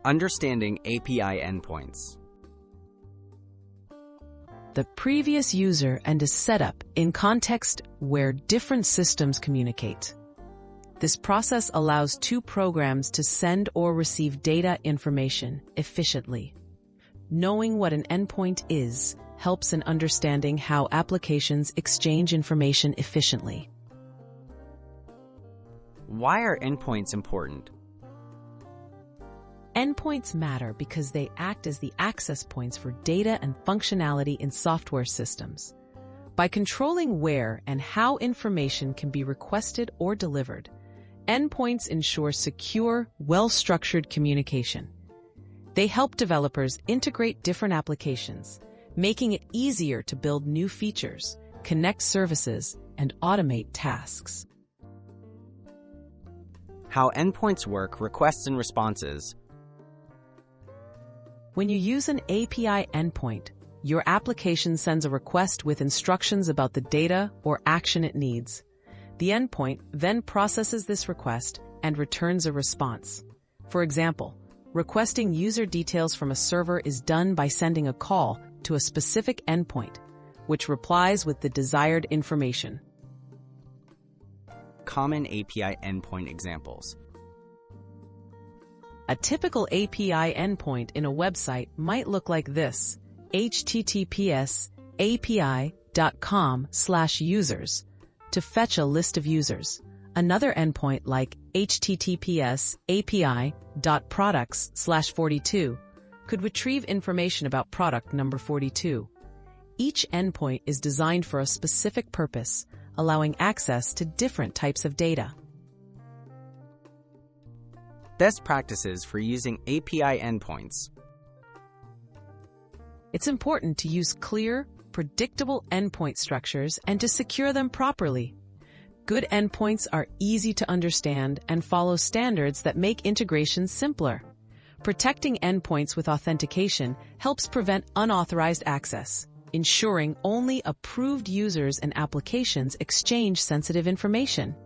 Understanding API endpoints. The previous user and a setup in context where different systems communicate. This process allows two programs to send or receive data information efficiently. Knowing what an endpoint is helps in understanding how applications exchange information efficiently. Why are endpoints important? Endpoints matter because they act as the access points for data and functionality in software systems. By controlling where and how information can be requested or delivered, endpoints ensure secure, well-structured communication. They help developers integrate different applications, making it easier to build new features, connect services, and automate tasks. How endpoints work, requests and responses. When you use an API endpoint, your application sends a request with instructions about the data or action it needs. The endpoint then processes this request and returns a response. For example, requesting user details from a server is done by sending a call to a specific endpoint, which replies with the desired information. Common API endpoint examples. A typical API endpoint in a website might look like this: https://api.com/users to fetch a list of users. Another endpoint like https://api.products/42 could retrieve information about product number 42. Each endpoint is designed for a specific purpose, allowing access to different types of data. Best practices for using API endpoints. It's important to use clear, predictable endpoint structures and to secure them properly. Good endpoints are easy to understand and follow standards that make integration simpler. Protecting endpoints with authentication helps prevent unauthorized access, ensuring only approved users and applications exchange sensitive information.